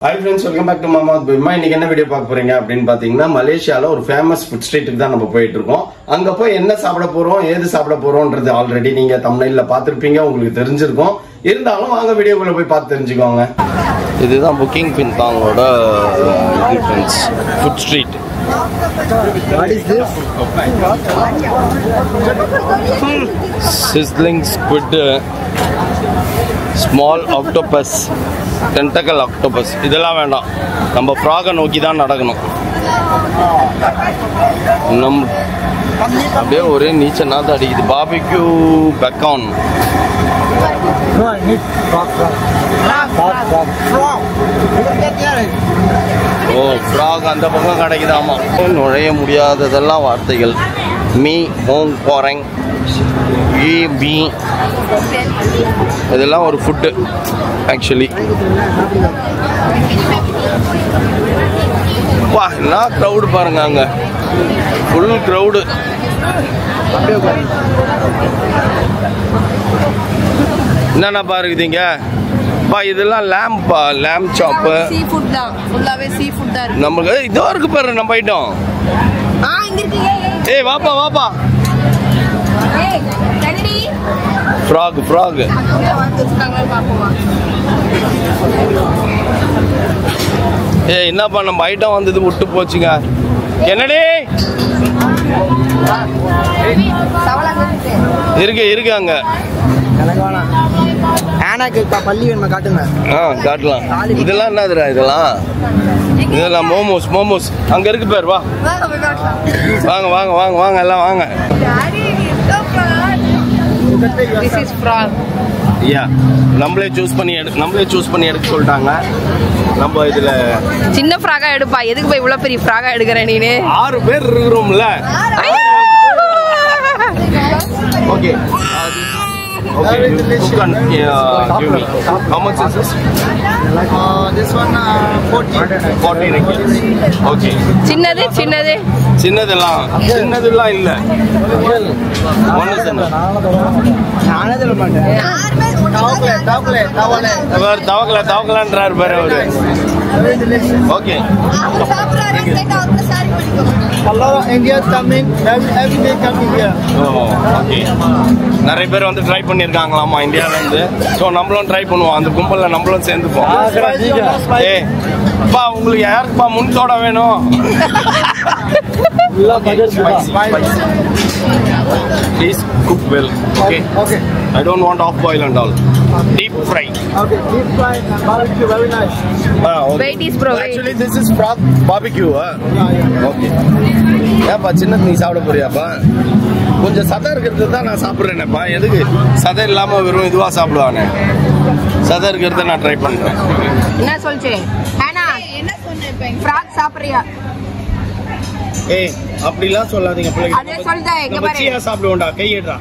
Hi friends, welcome back to Mama's Bima. இன்னைக்கு என்ன video பார்க்க போறீங்க அப்படின்னு பாத்தீங்கன்னா மலேசியால ஒரு ஃபேமஸ் ஃபுட் ஸ்ட்ரீட்டுக்கு தான் நம்ம போயிட்டு இருக்கோம். அங்க போய் என்ன சாப்பிட போறோம், ஏது சாப்பிட போறோம்ன்றது ஆல்ரெடி நீங்க thumbnailல பாத்திருப்பீங்க, உங்களுக்கு தெரிஞ்சிருக்கும். இருந்தாலும் வாங்க வீடியோக்குள்ள போய் பார்த்து தெரிஞ்சுக்கோங்க. இதுதான் புக்கிங் பின்தாங்கோட இது friends food street. What is this? Sizzling squid, small octopus, tentacle octopus. இதெல்லாம் வேண்டாம், நம்ம ஃப்ராகை நோக்கி தான் நடக்கணும். அப்படியே ஒரே நீச்சல் நாத்து அடிக்குது. Barbecue bacon. No, I need frog. ஓ, ஃப்ராக் அந்த பக்கம் கிடைக்குதாமா. நுழைய முடியாததெல்லாம் வார்த்தைகள். மீ, ஹோங், போரங், பி, இதெல்லாம் ஒரு ஃபுட்டு ஆக்சுவலி. வா, என்ன க்ரௌடு பாருங்க, அங்கே ஃபுல் க்ரௌடு. என்னென்ன பாருக்குதுங்க பா, இதெல்லாம் லேம்பா, லேம்ப் சாப்பு. சீ ஃபுட் தான், ஃபுல்லாவே சீ ஃபுட் தான் இருக்கு. நமக்கு இதோ இருக்கு பாரு நம்ம ஐட்டம். இங்க இருக்கு. ஏய் வாப்பா வாப்பா. ஏய் ரெடி. ஃப்ராக் வந்துட்டாங்களா பாப்போமா. ஏய் என்னப்பா, நம்ம ஐட்டம் வந்தது விட்டு போச்சுங்க. என்னடி இருக்கு அங்க. பள்ளி வேணுமா காட்டுங்க. காட்டலாம். இதெல்லாம் என்னதுடா, இதெல்லாம் மோமோஸ் அங்க இருக்கு பேர். வா வாங்க வாங்க வாங்க வாங்க எல்லாம் வாங்க. This is frog. நம்மளே சூஸ் பண்ணி எடுக்க சொல்லிட்டாங்க. நம்ம இதுல சின்ன ஃப்ராகா எடுப்பா, எதுக்கு போய் இவ்வளவு பெரிய ஃப்ராகா எடுக்கற நீனு? 6 பேர் இருக்கிறோம்ல. Okay okay, you can give me. How much is this? This one 40 ringgit. Okay. சின்னதெல்லாம் இல்ல. ஒன்னு சொன்ன நானே சொல்ல மாட்டேன். தவக்கலான்றாரு பாரு அவரு. ஓகே. நிறைய பேர் வந்து ட்ரை பண்ணிருக்காங்களாமா இந்தியால இருந்து. ஸோ நம்மளும் ட்ரை பண்ணுவோம், அந்த கும்பல்ல நம்மளும் சேர்ந்துப்போம். ஏ அப்பா, உங்களுக்கு யாருக்குப்பா முன்தோட வேணும்? Please cook well. Okay. I don't want off boil and all. Deep fry. Okay, deep fry and barbecue, very nice. Okay. Wait is bro. Actually this is frog barbecue. Okay. ஏப்பா சின்னது நீ சாப்பிட போறியாப்பா? கொஞ்சம் சதை இருக்கிறது தான் நான் சாப்பிட்றேனேப்பா. எதுக்கு சதை இல்லாம வெறும் இதுவா சாப்பிடுவானே? சதை இருக்கிறத நான் ட்ரை பண்றேன். என்ன சொல்றே? ஹானா என்ன சொன்னேன்? ஃப்ராக் சாப்பிடுறியா? ஏய் அப்படிலாம் சொல்லாதீங்க பிள்ளைங்க. அதே சொல்றேன், இங்க பாரு. சீயா சாப்பிடுவோம்டா, கையேடா.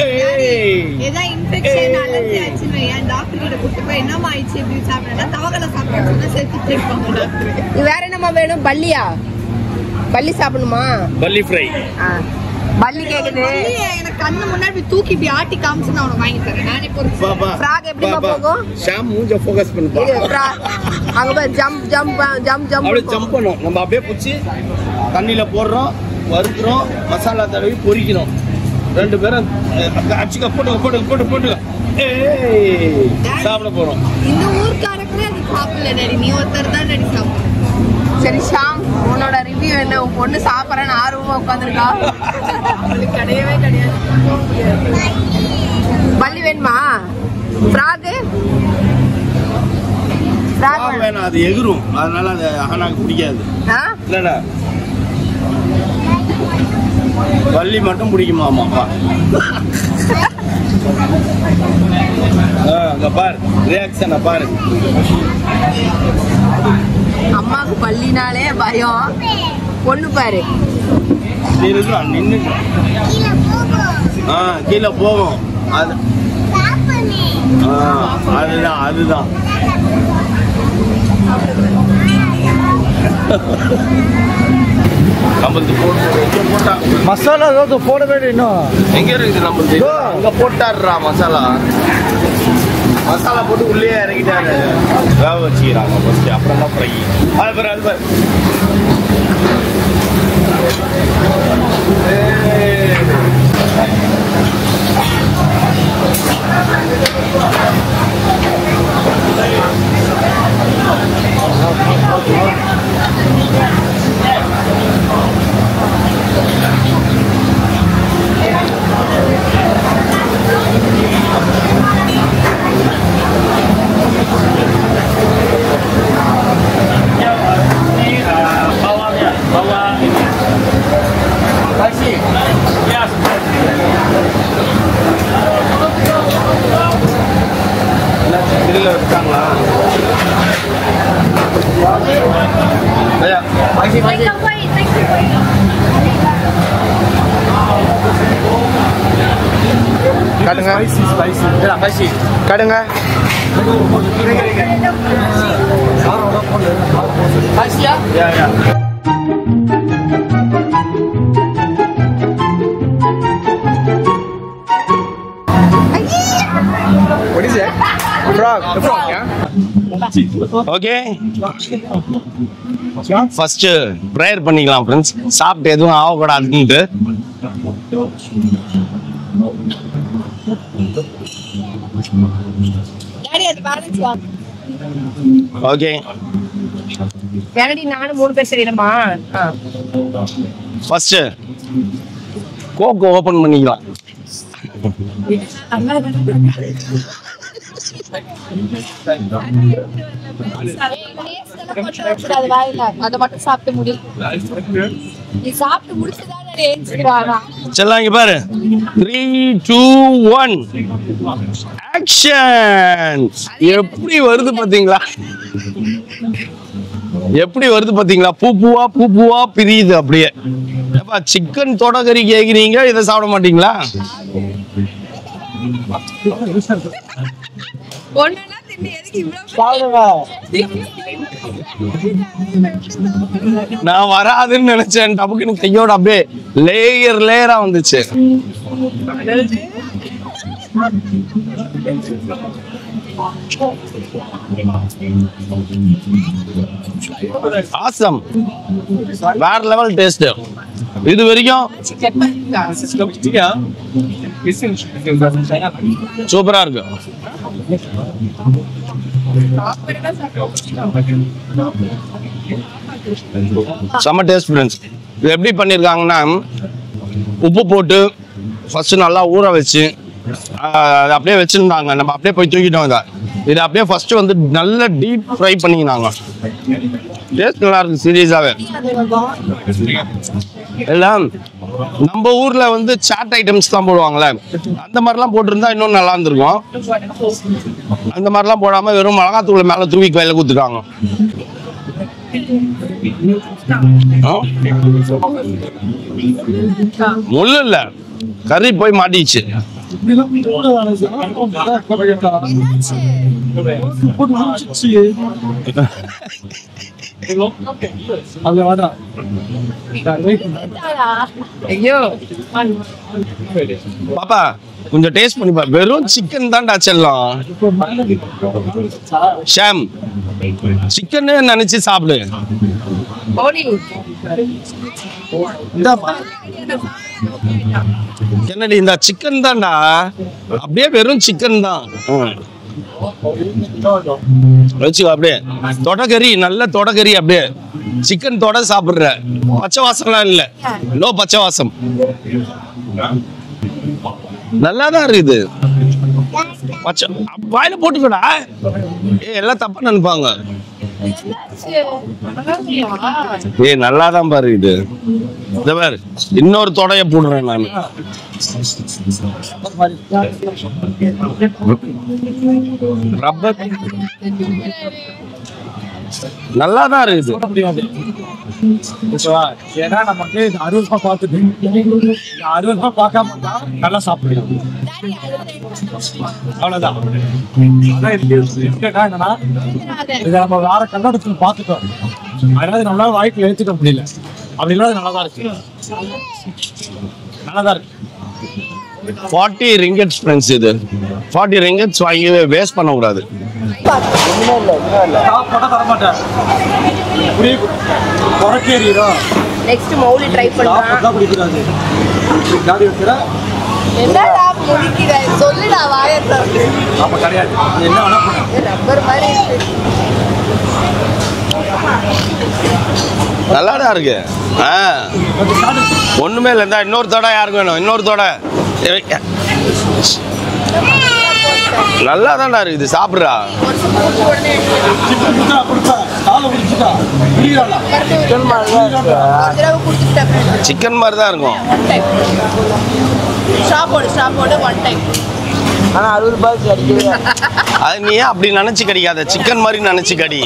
ஏய் ஏதா இன்ஃபெக்ஷன் அலர்ஜி ஆச்சுன்னா ஏன் டாக்டர் கிட்ட கூட்டி போய் என்னமா ஆயிடுச்சு இப்படி சாப்பிடுறா? தவக்கல சாப்பிடுறா சேர்த்து செக் பண்ணுங்க டாக்டர். வேற என்னமா வேணும்? பல்லி சாப்பிடணுமா? பல்லி ஃப்ரை. பல்லி கேக்குது. எனக்கு கண்ணு முன்னாடி தூக்கி இப்படி ஆட்டி காமிச்சு நான் உனக்கு வாங்கி தரேன். நானே பொறுத்து. பாபா ஃப்ராக் எப்படிமா போகும்? ஷாம் மூஞ்ச ஃபோக்கஸ் பண்ணு பா. அங்க போய் ஜம்ப் அப்படியே ஜம்ப் பண்ணும். நம்ம அப்படியே புடிச்சு தண்ணியில போடுறோம், வறுக்கிறோம், மசாலா தடவி பொரிக்கிறோம். 2 பேரும் அடிச்சுக்க போட்டு ஏய் சாப்பிட போறோம். இந்த ஊர்க்காரங்களே அது சாப்பிடல டாடி, நீ ஒருத்தர் தான் டாடி சாப்பிடு. சரி ஷாம், உன்னோட ரிவ்யூ என்ன? உன் பொண்ணு சாப்பிட்றேன்னு ஆர்வமா உட்காந்துருக்கா. அவளுக்கு கிடையவே கிடையாது. பல்லி வேணுமா? ஃப்ராக் வேணாம், அது எகிரும், அதனால அது அஹனாக்கு பிடிக்காது. இல்லடா, பல்லி மட்டும் பிடிக்குமாமாப்பா. அங்க பாரு ரியாக்ஷனை பாரு. அம்மாவுக்கு பல்லினாலே பயம். பொண்ணு பாரு நின்று கீழே போகும். அதுதான் நம்மளுக்கு போட்டா மசாலா ஏதாவது போட வேண்டிய இன்னும் எங்க இருக்குது? நம்மளுக்கு அங்க போட்டாடுறா மசாலா. மசாலா போட்டு உள்ளே இறக்கிட்டாங்க. வேக வச்சுக்கிறாங்க ஃபர்ஸ்ட், அப்புறம் தான் ஃப்ரை. அது பாரு அது பாரு. காட்டுங்க காட்டுங்க. What is that? Frog. The frog, yeah? Okay, first prayer பண்ணிக்கலாம் ஃப்ரெண்ட்ஸ். சாப்பிட்டு எதுவும் ஆகக்கூடாதுன்ட்டு. டாடி அது பேலன்ஸ் வாங்க. ஓகே, டாடி நானும் 3 பேர் சரிடமா. ஃபர்ஸ்ட் கோக் ஓபன் பண்ணிக்கலாம். அதை மட்டும் சாப்பிட்டு முடி. நீ சாப்பிட்டு முடிச்சுதான் ஏஞ்சுக்கிறாரா? செல்லாம் இங்க பாரு. 3 2 1 ஆக்ஷன். எப்படி வருது பாத்தீங்களா? எப்படி வருது பாத்தீங்களா? பூ பூவா பிரியுது அப்படியே. சிக்கன் தொடகறி கேக்குறீங்க, இதை சாப்பிட மாட்டீங்களா? நான் வராதுன்னு நினைச்சேன். டபுக்குன்னு கையோட அப்படியே லேயரா வந்துச்சு. ஆசம், வேற லெவல் டேஸ்ட். இது வரைக்கும் சூப்பரா இருக்கு. செம்ம டேஸ்ட் ஃப்ரெண்ட்ஸ். இது எப்படி பண்ணிருக்காங்கன்னா, உப்பு போட்டு ஃபர்ஸ்ட் நல்லா ஊற வச்சு அப்படியே வச்சிருந்தாங்க. நம்ம அப்படியே போய் தூக்கிட்டோம். இதை அப்படியே ஃபர்ஸ்ட் வந்து நல்ல டீப் ஃப்ரை பண்ணிக்கினாங்க. டேஸ்ட் நல்லா இருக்கு சீரியஸாவே. எல்லாம் நம்ம ஊர்ல வந்து சாட் ஐட்டம்ஸ் தான் போடுவாங்களே, அந்த மாதிரிலாம் போட்டிருந்தா இன்னும் நல்லா இருந்திருக்கும். அந்த மாதிரிலாம் போடாம வெறும் மிளகாத்தூளை மேல தூவி கையில குத்துட்டாங்க. முள்ளு இல்ல, கறி போய் மாட்டிச்சு. பாப்பா கொஞ்சம் டேஸ்ட் பண்ணி பாரு. வெறும் சிக்கன் தான்டா செல்லம். ஷாம், சிக்கன் நினைச்சு சாப்பிடு. என்னடி இந்த சிக்கன் தான்டா, அப்படியே வெறும் சிக்கன் தான். வச்சுக்கோ அப்படியே. தொடக்கறி, நல்ல தொடக்கறி. அப்படியே சிக்கன் தொட சாப்பிடுற. பச்சை வாசம்லாம் இல்ல, நோ பச்சை வாசம். நல்லாதான் இருக்குது. பச்சை வாயில போட்டுக்கடா. எல்லாம் தப்பா நினைப்பாங்க. நல்லாதான் பாரு. இது பாரு, இன்னொரு தொடைய போடுறேன் நான். ரப்பர் நல்லாதான் இருக்குது. ஏன்னா நமக்கு 60 ரூபாய் பார்த்துட்டு 60 ரூபாய் பார்க்காம நல்லா சாப்பிடுவோம். அவ்வளவுதான். என்னன்னா இதை நம்ம வேற கண்ணோட்டத்துல பார்த்துட்டோம். அதனால நம்மளால வாய்ப்பு எடுத்துக்க முடியல. அப்படி இல்லாத நல்லாதான் இருக்கு. நல்லாதான் இருக்கு. 40 ringgits ஃப்ரெண்ட்ஸ். இது 40 ringgits வாங்கி வேஸ்ட் பண்ணக்கூடாது. நெக்ஸ்ட் மௌலி ட்ரை பண்றேன். என்னடா முடிக்கிற சொல்லுடா வாயத்தை. அப்ப கிடையாது என்ன வேணா பண்ணு. ரப்பர் மாதிரி இருக்கு. நல்லாடா இருக்கு. ஒண்ணுமே இல்லை. இருந்தா இன்னொரு தோடை யாருக்கு வேணும்? இன்னொரு தோடை நல்லா தான்டா இருக்குது. சாப்பிட்றா. சிக்கன் மாதிரி தான் இருக்கும். அது நீ அப்படி நினைச்சு கடிக்காத. சிக்கன் மாதிரி நினைச்சு கடி.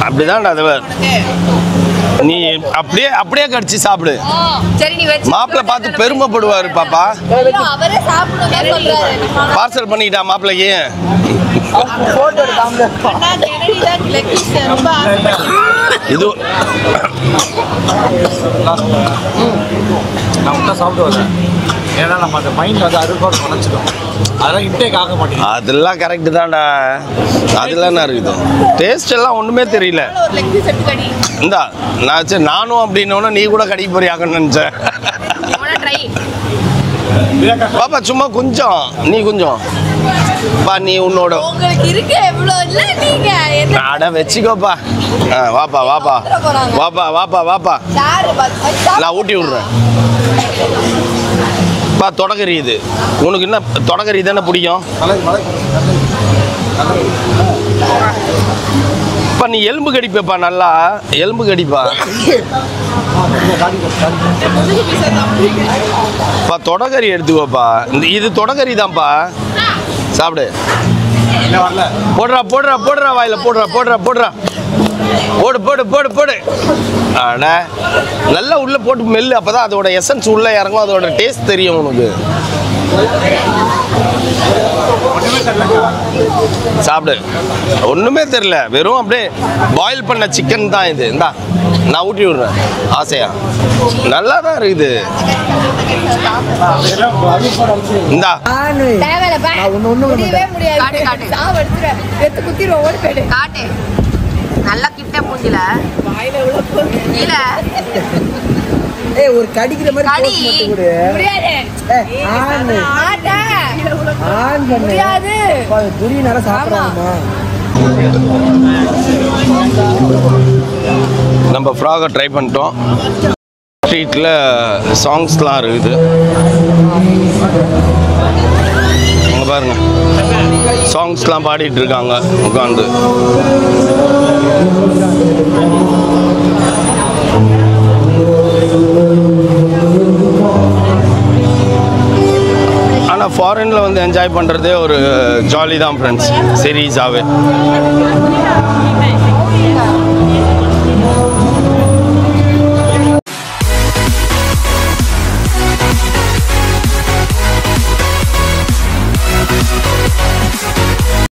அப்படிதான் அது. நீ அப்படியே அப்படியே கடிச்சு சாப்பிடு. மாப்பிள்ளை பார்த்து பெருமைப்படுவாரு பாப்பா. பார்சல் பண்ணிக்கிட்டா மாப்பிள்ளைக்கு. இது ஏன்னா நம்ம அந்த மைண்ட் வந்து அறுபது நினைச்சிடும். அதெல்லாம் இன்டேக் ஆக மாட்டேங்குது. அதெல்லாம் கரெக்டு தான்டா. அதெல்லாம் என்ன இருக்குது? டேஸ்ட் எல்லாம் ஒண்ணுமே தெரியல. இந்தா நான் சரி நானும் அப்படின்னோன்னா நீ கூட கடிக்க போறியாங்கன்னு நினைச்சேன். பாப்பா சும்மா கொஞ்சம் நீ கொஞ்சம் பா. நீ உன்னோட அட வச்சுக்கோப்பா. வாப்பா வாப்பா வாப்பா வாப்பா வாப்பா. நான் ஊட்டி விடுறேன் பா. தொடக்கறி இது உனக்கு என்ன? தொடக்கறி தானே பிடிக்கும். இப்போ நீ எலும்பு கடிப்பா. நல்லா எலும்பு கடிப்பா. பா தொடக்கறி எடுத்துக்கோப்பா. இது தொடக்கறி தான்ப்பா. சாப்பிடு. போடுறா போடுறா போடுறா வாயில போடுறா போடுறா போடுறா. போடு போடு போடு போடு. அட நல்லா உள்ள போட்டு மெல்லு. அப்பதான் அதோட எசன்ஸ் உள்ள இறங்கும். அதோட டேஸ்ட் தெரியும் உனக்கு. சாப்பிடு. ஒண்ணுமே தெரியல. வெறும் அப்படியே பாயில் பண்ண சிக்கன் தான் இது. இந்தா நான் ஊட்டி விடுறேன் ஆசையா. நல்லா தான் இருக்குது. இந்தா நல்லா கிட்ட மூஞ்சில இல்ல ஒரு கடிக்கிற மாதிரி கடி முடியாது. முடியாது. புரி நல்லா சாப்பிடலாமா? நம்ம ஃப்ராகை ட்ரை பண்ணிட்டோம். ஸ்ட்ரீட்டில் சாங்ஸ்லாம் இருக்குது. அங்கே பாருங்க சாங்ஸ்லாம் பாடிட்டு இருக்காங்க உட்காந்து. ஆனால் ஃபாரினில் வந்து என்ஜாய் பண்ணுறதே ஒரு ஜாலி தான் ஃப்ரெண்ட்ஸ். சீரியஸாகவே